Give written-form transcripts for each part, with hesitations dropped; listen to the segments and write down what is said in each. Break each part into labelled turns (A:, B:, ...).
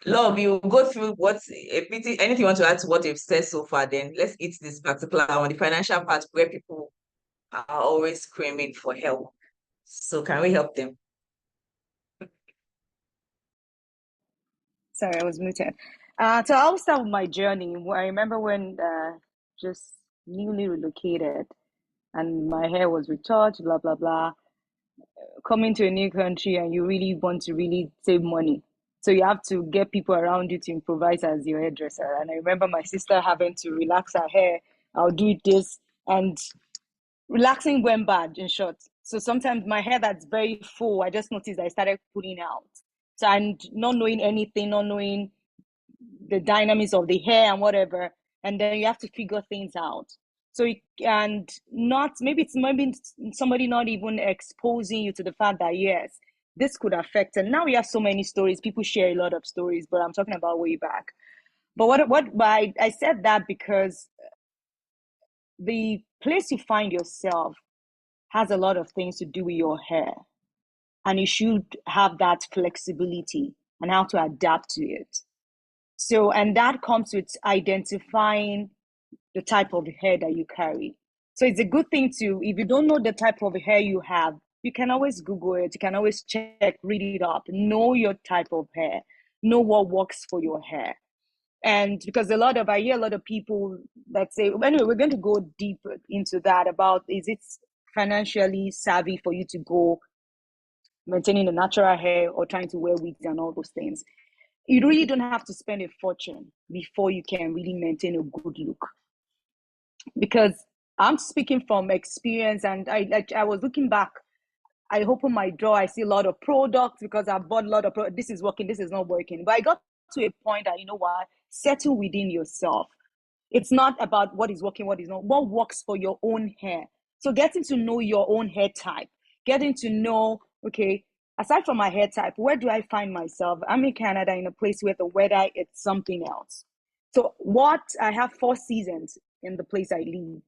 A: Love, you go through anything you want to add to what you've said so far, then let's eat this particular one, the financial part where people are always screaming for help. So can we help them?
B: Sorry, I was muted. So I'll start with my journey. I remember when just newly relocated and my hair was retouched, blah, blah, blah. Coming to a new country and you really want to really save money. So you have to get people around you to improvise as your hairdresser. And I remember my sister having to relax her hair. I'll do this. And relaxing went bad, in short. So sometimes my hair that's very full, I just noticed I started pulling out. So I'm not knowing anything, not knowing the dynamics of the hair and whatever, and then you have to figure things out. So and not maybe somebody not even exposing you to the fact that yes, this could affect. And now we have so many stories. People share a lot of stories, but I'm talking about way back. But I said that because the place you find yourself has a lot of things to do with your hair, and you should have that flexibility and how to adapt to it. So, and that comes with identifying the type of hair that you carry. So it's a good thing to, if you don't know the type of hair you have, you can always Google it. You can always check, read it up, know your type of hair, know what works for your hair. And because I hear a lot of people that say, anyway, we're going to go deeper into that about, is it financially savvy for you to go maintaining the natural hair or trying to wear wigs and all those things? You really don't have to spend a fortune before you can really maintain a good look. Because I'm speaking from experience, and I was looking back. I open my drawer, I see a lot of products because I bought a lot of products. This is working, this is not working. But I got to a point that, you know what, settle within yourself. It's not about what is working, what is not, what works for your own hair. So getting to know your own hair type, getting to know, okay, aside from my hair type, where do I find myself? I'm in Canada, in a place where the weather is something else. So I have 4 seasons in the place I live.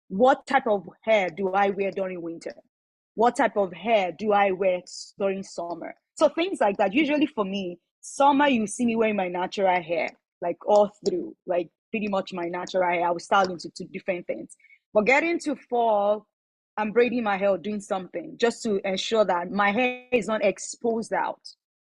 B: What type of hair do I wear during winter? What type of hair do I wear during summer? So things like that. Usually for me, summer, you see me wearing my natural hair, like all through, like pretty much my natural hair. I will style into two different things. But getting to fall, I'm braiding my hair or doing something just to ensure that my hair is not exposed out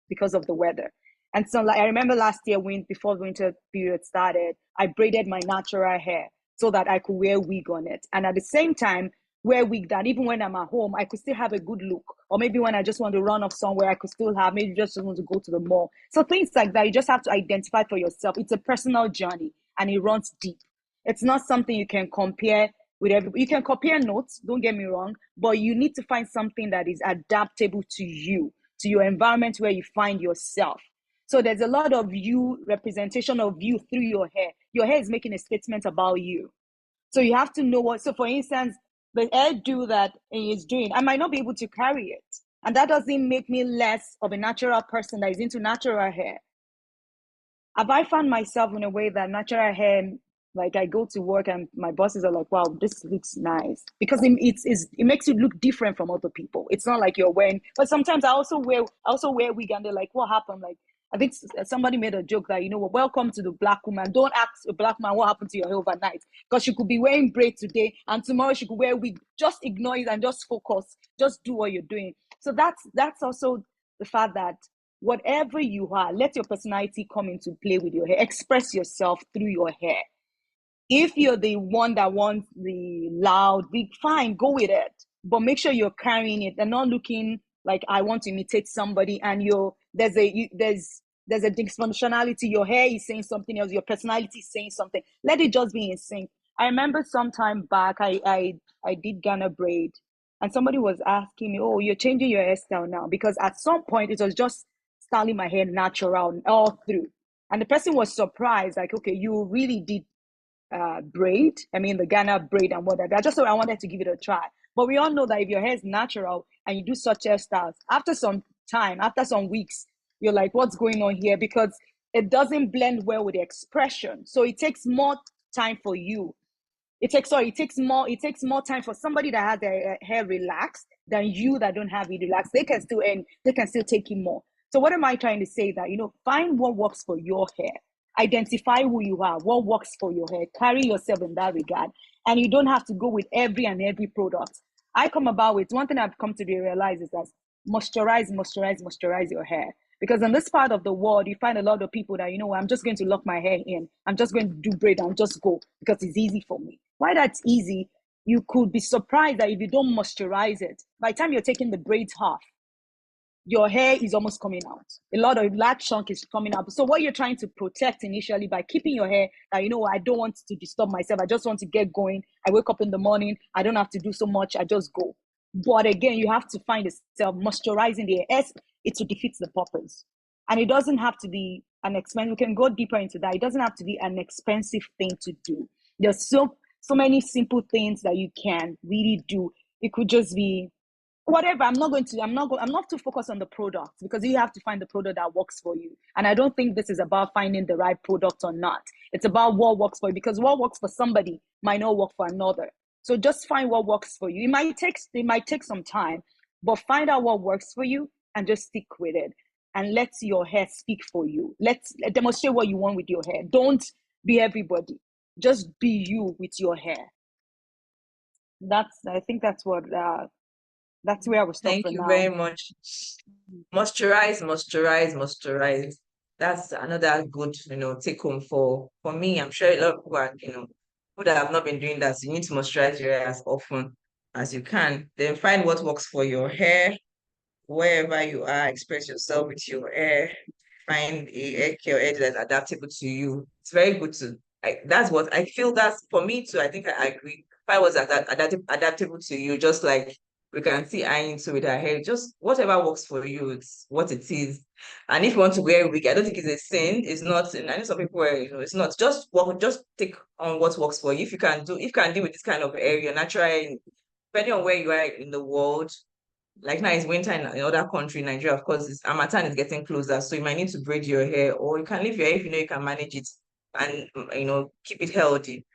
B: because of the weather. And so like I remember last year before the winter period started, I braided my natural hair so that I could wear wig on it. And at the same time, wear wig that even when I'm at home, I could still have a good look. Or maybe when I just want to run off somewhere, I could still have, maybe just want to go to the mall. So things like that, you just have to identify for yourself. It's a personal journey and it runs deep. It's not something you can compare with everybody. You can compare notes, don't get me wrong, but you need to find something that is adaptable to you, to your environment where you find yourself. So there's a lot of you, representation of you through your hair. Your hair is making a statement about you. So you have to know what, so for instance, the hairdo that he is doing, I might not be able to carry it. And that doesn't make me less of a natural person that is into natural hair. Have I found myself in a way that natural hair, like I go to work and my bosses are like, wow, this looks nice. Because it makes you look different from other people. It's not like you're wearing, but sometimes I also wear wig and they're like, what happened? Like, I think somebody made a joke that, you know what, welcome to the black woman. Don't ask a black man what happened to your hair overnight. Because she could be wearing braid today and tomorrow she could wear wig. Just ignore it and just focus. Just do what you're doing. So that's also the fact that whatever you are, let your personality come into play with your hair. Express yourself through your hair. If you're the one that wants the loud, big, fine, go with it. But make sure you're carrying it and not looking like I want to imitate somebody and there's a dysfunctionality. Your hair is saying something else, your personality is saying something. Let it just be in sync. I remember some time back I did Ghana braid and somebody was asking me, oh, you're changing your hairstyle now, because at some point it was just styling my hair natural all through. And the person was surprised, like, okay, you really did braid. I mean, the Ghana braid and whatever. I just thought I wanted to give it a try. But we all know that if your hair is natural and you do such hairstyles, after some time, after some weeks, you're like, what's going on here? Because it doesn't blend well with the expression. So it takes more time for you. It takes more time for somebody that has their hair relaxed than you that don't have it relaxed. They can still take it more. So what am I trying to say? That, find what works for your hair. Identify who you are, what works for your hair. Carry yourself in that regard. And you don't have to go with every and every product. I come about with one thing I've come to realize is that moisturize your hair. Because in this part of the world, you find a lot of people that, I'm just going to lock my hair in. I'm just going to do braid and just go because it's easy for me. Why that's easy, you could be surprised that if you don't moisturize it, by the time you're taking the braids off, your hair is almost coming out. A large chunk is coming out. So what you're trying to protect initially by keeping your hair, I don't want to disturb myself. I just want to get going. I wake up in the morning. I don't have to do so much. I just go. But again, you have to find yourself moisturizing the hair. It defeats the purpose. And it doesn't have to be an expensive. We can go deeper into that. It doesn't have to be an expensive thing to do. There's so many simple things that you can really do. It could just be whatever. I'm not too focused on the product, because you have to find the product that works for you. And I don't think this is about finding the right product or not. It's about what works for you, because what works for somebody might not work for another. So just find what works for you. It might take some time, but find out what works for you and just stick with it. And let your hair speak for you. Let's demonstrate what you want with your hair. Don't be everybody. Just be you with your hair. I think that's where I will stop
A: Thank
B: for
A: you
B: now.
A: very much. Moisturize. That's another good, take home for me. I'm sure a lot of people are, who that have not been doing that. So you need to moisturize your hair as often as you can. Then find what works for your hair, wherever you are, express yourself with your hair. Find a hair care edge that's adaptable to you. It's very good to that's what I feel. That's for me too. I think I agree. Find what's adaptable to you, just like we can see I into with her hair. Just whatever works for you, it's what it is. And if you want to wear wig, I don't think it's a sin. It's not. I know some people wear, it's not. Just take on what works for you. If you can deal with this kind of area, natural, depending on where you are in the world. Like now it's winter in other country, Nigeria, of course, Harmattan is getting closer. So you might need to braid your hair, or you can leave your hair if you know you can manage it and keep it healthy.